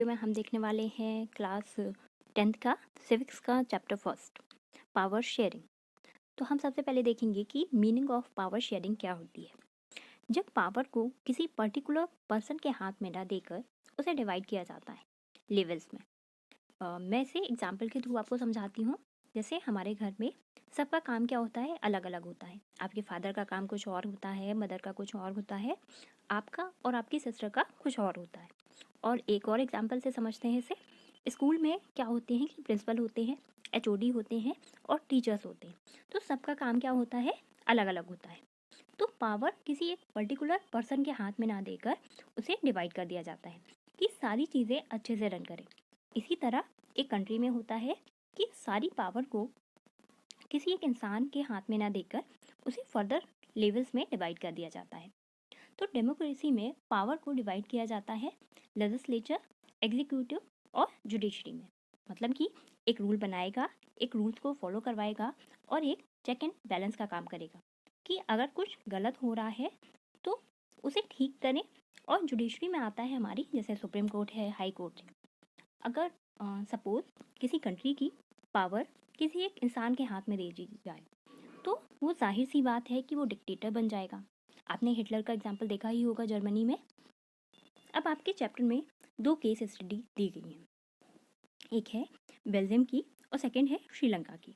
में हम देखने वाले हैं क्लास 10th का सिविक्स का चैप्टर फर्स्ट, पावर शेयरिंग। तो हम सबसे पहले देखेंगे कि मीनिंग ऑफ पावर शेयरिंग क्या होती है। जब पावर को किसी पर्टिकुलर पर्सन के हाथ में ना देकर उसे डिवाइड किया जाता है लेवल्स में। मैं इसे एग्जाम्पल के थ्रू आपको समझाती हूँ। जैसे हमारे घर में सबका काम क्या होता है, अलग अलग होता है। आपके फादर का काम कुछ और होता है, मदर का कुछ और होता है, आपका और आपकी सिस्टर का कुछ और होता है। और एक और एग्जाम्पल से समझते हैं इसे। स्कूल में क्या होते हैं कि प्रिंसिपल होते हैं, एचओडी होते हैं और टीचर्स होते हैं। तो सबका काम क्या होता है, अलग अलग होता है। तो पावर किसी एक पर्टिकुलर पर्सन के हाथ में ना देकर उसे डिवाइड कर दिया जाता है कि सारी चीज़ें अच्छे से रन करें। इसी तरह एक कंट्री में होता है कि सारी पावर को किसी एक इंसान के हाथ में ना देकर उसे फर्दर लेवल्स में डिवाइड कर दिया जाता है। तो डेमोक्रेसी में पावर को डिवाइड किया जाता है लेजिस्लेचर, एग्जीक्यूटिव और जुडिशरी में। मतलब कि एक रूल बनाएगा, एक रूल्स को फॉलो करवाएगा और एक चेक एंड बैलेंस का काम करेगा कि अगर कुछ गलत हो रहा है तो उसे ठीक करें। और जुडिशरी में आता है हमारी, जैसे सुप्रीम कोर्ट है, हाई कोर्ट है। अगर सपोज किसी कंट्री की पावर किसी एक इंसान के हाथ में दे दी जाए तो वो जाहिर सी बात है कि वो डिक्टेटर बन जाएगा। आपने हिटलर का एग्जाम्पल देखा ही होगा जर्मनी में। अब आपके चैप्टर में दो केस स्टडी दी गई हैं, एक है बेल्जियम की और सेकंड है श्रीलंका की।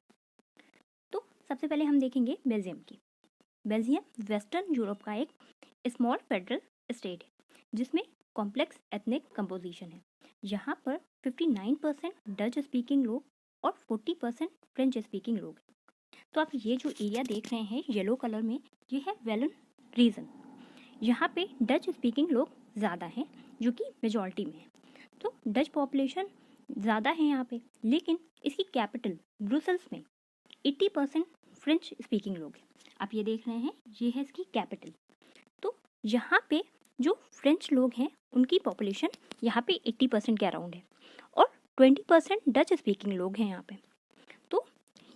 तो सबसे पहले हम देखेंगे बेल्जियम की। बेल्जियम वेस्टर्न यूरोप का एक स्मॉल फेडरल स्टेट है जिसमें कॉम्प्लेक्स एथनिक कंपोजिशन है। यहाँ पर 59% डच स्पीकिंग लोग और 40% फ्रेंच स्पीकिंग लोग हैं। तो आप ये जो एरिया देख रहे हैं येलो कलर में, ये है वेलन रीजन। यहाँ पे डच स्पीकिंग लोग ज़्यादा हैं जो कि मेजॉरिटी में है। तो डच पॉपुलेशन ज़्यादा है यहाँ पे, लेकिन इसकी कैपिटल ब्रुसेल्स में 80% फ्रेंच स्पीकिंग लोग हैं। आप ये देख रहे हैं, ये है इसकी कैपिटल। तो यहाँ पे जो फ्रेंच लोग हैं उनकी पॉपुलेशन यहाँ पे 80% के अराउंड है और 20% डच स्पीकिंग लोग हैं यहाँ पे। तो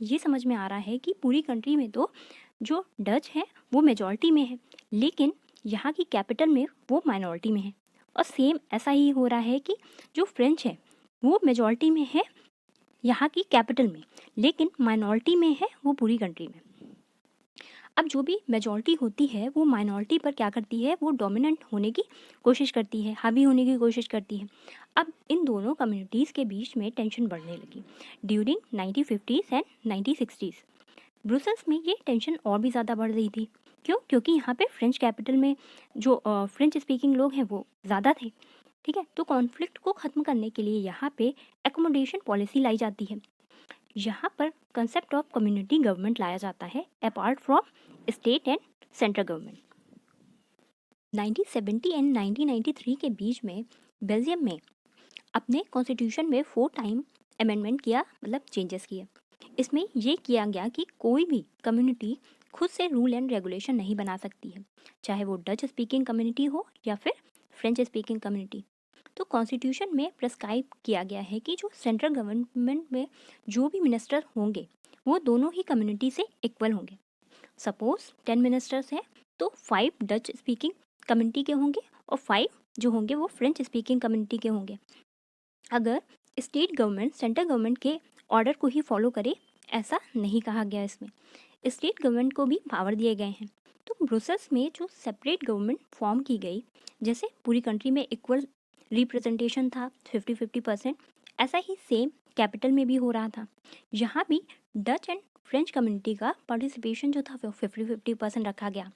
ये समझ में आ रहा है कि पूरी कंट्री में तो जो डच है वो मेजॉरिटी में है, लेकिन यहाँ की कैपिटल में वो माइनॉरिटी में है। और सेम ऐसा ही हो रहा है कि जो फ्रेंच है वो मेजॉरिटी में है यहाँ की कैपिटल में, लेकिन माइनॉरिटी में है वो पूरी कंट्री में। अब जो भी मेजॉरिटी होती है वो माइनॉरिटी पर क्या करती है, वो डोमिनेंट होने की कोशिश करती है, हावी होने की कोशिश करती है। अब इन दोनों कम्युनिटीज़ के बीच में टेंशन बढ़ने लगी during 1950s and 1960s। Brussels में ये टेंशन और भी ज़्यादा बढ़ रही थी। क्यों? क्योंकि यहाँ पे फ्रेंच कैपिटल में जो फ्रेंच स्पीकिंग लोग हैं वो ज़्यादा थे। ठीक है, तो कॉन्फ्लिक्ट को ख़त्म करने के लिए यहाँ पे एकोमोडेशन पॉलिसी लाई जाती है। यहाँ पर कंसेप्ट ऑफ कम्युनिटी गवर्नमेंट लाया जाता है apart from state and central government. 1970 and 1993 के बीच में बेल्जियम में अपने कॉन्स्टिट्यूशन में 4 टाइम अमेंडमेंट किया, मतलब चेंजेस किए। इसमें यह किया गया कि कोई भी कम्युनिटी खुद से रूल एंड रेगुलेशन नहीं बना सकती है, चाहे वो डच स्पीकिंग कम्युनिटी हो या फिर फ्रेंच स्पीकिंग कम्युनिटी। तो कॉन्स्टिट्यूशन में प्रेस्क्राइब किया गया है कि जो सेंट्रल गवर्नमेंट में जो भी मिनिस्टर होंगे वो दोनों ही कम्युनिटी से इक्वल होंगे। सपोज 10 मिनिस्टर्स हैं तो 5 डच स्पीकिंग कम्युनिटी के होंगे और 5 जो होंगे वो फ्रेंच स्पीकिंग कम्युनिटी के होंगे। अगर स्टेट गवर्नमेंट सेंट्रल गवर्नमेंट के ऑर्डर को ही फॉलो करे, ऐसा नहीं कहा गया। इसमें स्टेट गवर्नमेंट को भी पावर दिए गए हैं। तो ब्रुसेल्स में जो सेपरेट गवर्नमेंट फॉर्म की गई, जैसे पूरी कंट्री में इक्वल रिप्रेजेंटेशन था 50-50%, ऐसा ही सेम कैपिटल में भी हो रहा था। यहाँ भी डच एंड फ्रेंच कम्युनिटी का पार्टिसिपेशन जो था वो 50-50% रखा गया।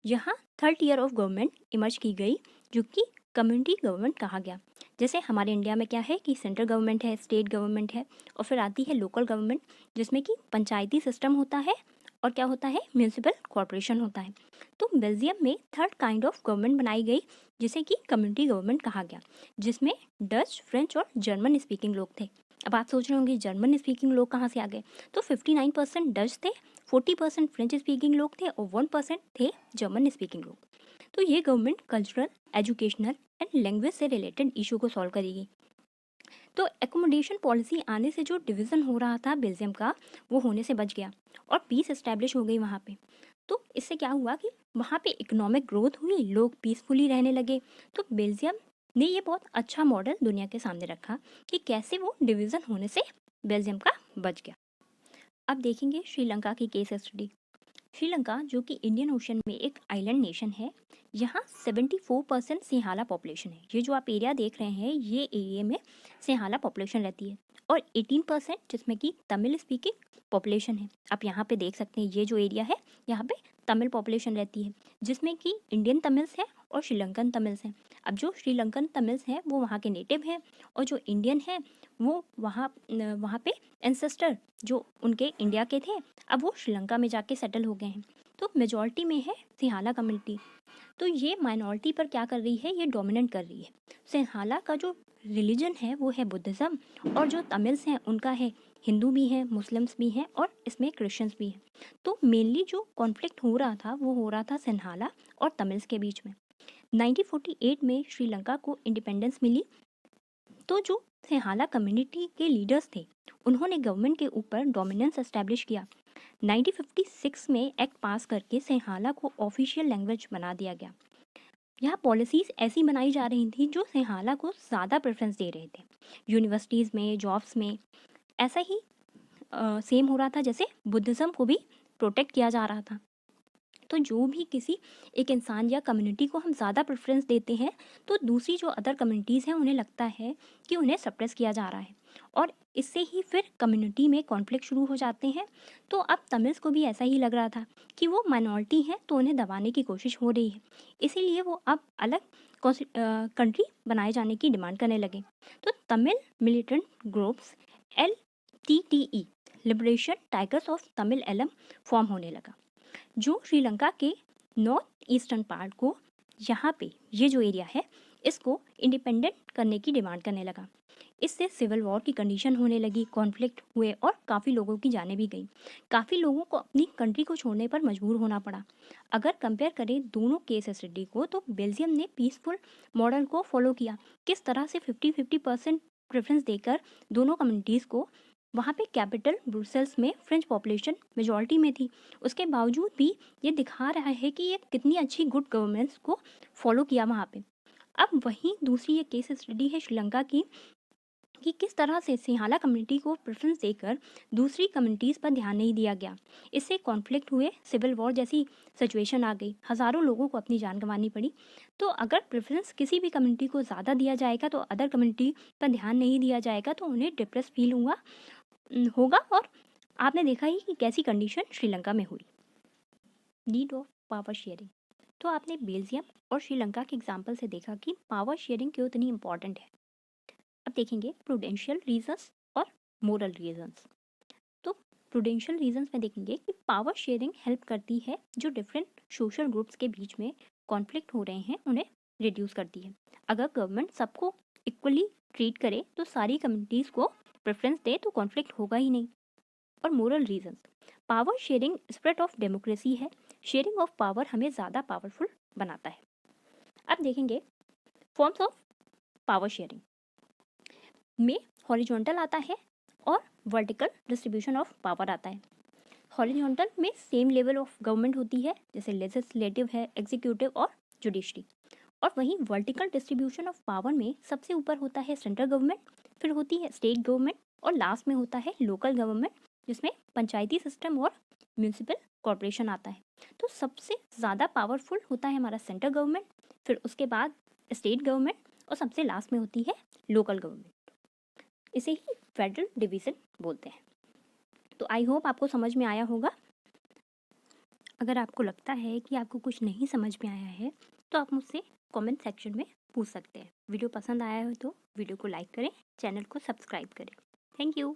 यहाँ third year of government emerge की गई जो कि कम्युनिटी गवर्नमेंट कहा गया। जैसे हमारे इंडिया में क्या है कि सेंट्रल गवर्नमेंट है, स्टेट गवर्नमेंट है और फिर आती है लोकल गवर्नमेंट, जिसमें कि पंचायती सिस्टम होता है और क्या होता है, म्यूनिसिपल कॉरपोरेशन होता है। तो बेल्जियम में थर्ड काइंड ऑफ गवर्नमेंट बनाई गई जिसे कि कम्युनिटी गवर्नमेंट कहा गया, जिसमें डच, फ्रेंच और जर्मन स्पीकिंग लोग थे। अब आप सोच रहे होंगे जर्मन स्पीकिंग लोग कहाँ से आ गए, तो 59% डच थे, 40% फ्रेंच स्पीकिंग लोग थे और 1% थे जर्मन स्पीकिंग लोग। तो ये government cultural, educational and language से रिलेटेड इशू को सॉल्व करेगी। तो एकोमोडेशन पॉलिसी आने से जो डिवीज़न हो रहा था बेल्जियम का, वो होने से बच गया और पीस एस्टैब्लिश हो गई वहाँ पे। तो इससे क्या हुआ कि वहाँ पे इकोनॉमिक ग्रोथ हुई, लोग पीसफुली रहने लगे। तो बेल्जियम ने ये बहुत अच्छा मॉडल दुनिया के सामने रखा कि कैसे वो डिवीज़न होने से बेल्जियम का बच गया। अब देखेंगे श्रीलंका की केस स्टडी। श्रीलंका जो कि इंडियन ओशन में एक आइलैंड नेशन है, यहाँ 74% सिंहाला पॉपुलेशन है। ये जो आप एरिया देख रहे हैं, ये एरिया में सिंहाला पॉपुलेशन रहती है और 18% जिसमें कि तमिल स्पीकिंग पॉपुलेशन है। आप यहाँ पे देख सकते हैं, ये जो एरिया है यहाँ पे तमिल पॉपुलेशन रहती है, जिसमें कि इंडियन तमिल्स हैं और श्रीलंकन तमिल्स हैं। अब जो श्रीलंकन तमिल्स हैं वो वहाँ के नेटिव हैं और जो इंडियन हैं वो वहाँ पे एंसेस्टर जो उनके इंडिया के थे, अब वो श्रीलंका में जाके सेटल हो गए हैं। तो मेजॉरिटी में है सिंहाला कम्युनिटी। तो ये माइनॉरिटी पर क्या कर रही है, ये डोमिनेट कर रही है। सिंहाला का जो रिलीजन है वो है बुद्धिज़्म और जो तमिल्स हैं उनका है हिंदू भी हैं, मुस्लिम्स भी हैं और इसमें क्रिश्चियंस भी हैं। तो मेनली जो कॉन्फ्लिक्ट हो रहा था वो हो रहा था सिंहाला और तमिल्स के बीच में। 1948 में श्रीलंका को इंडिपेंडेंस मिली, तो जो सिंहाला कम्युनिटी के लीडर्स थे उन्होंने गवर्नमेंट के ऊपर डोमिनेंस एस्टैब्लिश किया। 1956 में एक्ट पास करके सिंहाला को ऑफिशियल लैंग्वेज बना दिया गया। यहाँ पॉलिसीज़ ऐसी बनाई जा रही थी जो सिंहाला को ज़्यादा प्रेफरेंस दे रहे थे। यूनिवर्सिटीज़ में, जॉब्स में ऐसा ही सेम हो रहा था जैसे बुद्धिज़्म को भी प्रोटेक्ट किया जा रहा था। तो जो भी किसी एक इंसान या कम्युनिटी को हम ज़्यादा प्रेफरेंस देते हैं तो दूसरी जो अदर कम्युनिटीज़ हैं उन्हें लगता है कि उन्हें सप्रेस किया जा रहा है और इससे ही फिर कम्युनिटी में कॉन्फ्लिक्ट शुरू हो जाते हैं। तो अब तमिल्स को भी ऐसा ही लग रहा था कि वो माइनॉरिटी हैं तो उन्हें दबाने की कोशिश हो रही है, इसीलिए वो अब अलग कंट्री बनाए जाने की डिमांड करने लगे। तो Tamil militant groups LTTE liberation tigers of Tamil Eelam form होने लगा, जो श्रीलंका के नॉर्थ ईस्टर्न पार्ट को, यहाँ पे ये जो एरिया है इसको इंडिपेंडेंट करने की डिमांड करने लगा। इससे सिविल वॉर की कंडीशन होने लगी, कॉन्फ्लिक्ट हुए और काफ़ी लोगों की जानें भी गई। काफ़ी लोगों को अपनी कंट्री को छोड़ने पर मजबूर होना पड़ा। अगर कंपेयर करें दोनों केस स्टडी को तो बेल्जियम ने पीसफुल मॉडल को फॉलो किया। किस तरह से 50-50% प्रेफरेंस देकर दोनों कम्युनिटीज़ को, वहाँ पे कैपिटल ब्रुसेल्स में फ्रेंच पॉपुलेशन मेजॉरिटी में थी, उसके बावजूद भी ये दिखा रहा है कि ये कितनी अच्छी गुड गवर्नेंस को फॉलो किया वहाँ पे। अब वहीं दूसरी ये केस स्टडी है श्रीलंका की कि किस तरह से सिंहाला कम्युनिटी को प्रेफरेंस देकर दूसरी कम्युनिटीज़ पर ध्यान नहीं दिया गया। इससे कॉन्फ्लिक्ट हुए, सिविल वॉर जैसी सिचुएशन आ गई, हज़ारों लोगों को अपनी जान गंवानी पड़ी। तो अगर प्रेफरेंस किसी भी कम्युनिटी को ज़्यादा दिया जाएगा तो अदर कम्युनिटी पर ध्यान नहीं दिया जाएगा तो उन्हें डिप्रेस फील होगा और आपने देखा ही कि कैसी कंडीशन श्रीलंका में हुई। Need of power sharing. तो आपने बेल्जियम और श्रीलंका के एग्जाम्पल से देखा कि पावर शेयरिंग क्यों इतनी इंपॉर्टेंट है। अब देखेंगे प्रूडेंशियल रीजंस और मोरल रीजंस। तो प्रूडेंशियल रीजंस में देखेंगे कि पावर शेयरिंग हेल्प करती है जो डिफरेंट सोशल ग्रुप्स के बीच में कॉन्फ्लिक्ट हो रहे हैं उन्हें रिड्यूस करती है। अगर गवर्नमेंट सबको इक्वली ट्रीट करे तो सारी कम्युनिटीज़ को प्रेफरेंस दे तो कॉन्फ्लिक्ट होगा ही नहीं। और moral reasons, power sharing spread of democracy है। शेयरिंग ऑफ पावर हमें ज़्यादा पावरफुल बनाता है। अब देखेंगे फॉर्म्स ऑफ पावर शेयरिंग में हॉरिजॉन्टल आता है और वर्टिकल डिस्ट्रीब्यूशन ऑफ पावर आता है। हॉरिजॉन्टल में सेम लेवल ऑफ गवर्नमेंट होती है, जैसे लेजिस्लेटिव है, एग्जीक्यूटिव और जुडिशरी। और वहीं वर्टिकल डिस्ट्रीब्यूशन ऑफ पावर में सबसे ऊपर होता है सेंट्रल गवर्नमेंट, फिर होती है स्टेट गवर्नमेंट और लास्ट में होता है लोकल गवर्नमेंट, जिसमें पंचायती सिस्टम और म्यूनिसिपल कॉरपोरेशन आता है। तो सबसे ज़्यादा पावरफुल होता है हमारा सेंट्रल गवर्नमेंट, फिर उसके बाद स्टेट गवर्नमेंट और सबसे लास्ट में होती है लोकल गवर्नमेंट। इसे ही फेडरल डिवीज़न बोलते हैं। तो आई होप आपको समझ में आया होगा। अगर आपको लगता है कि आपको कुछ नहीं समझ में आया है तो आप मुझसे कमेंट सेक्शन में पूछ सकते हैं। वीडियो पसंद आया हो तो वीडियो को लाइक करें, चैनल को सब्सक्राइब करें। Thank you.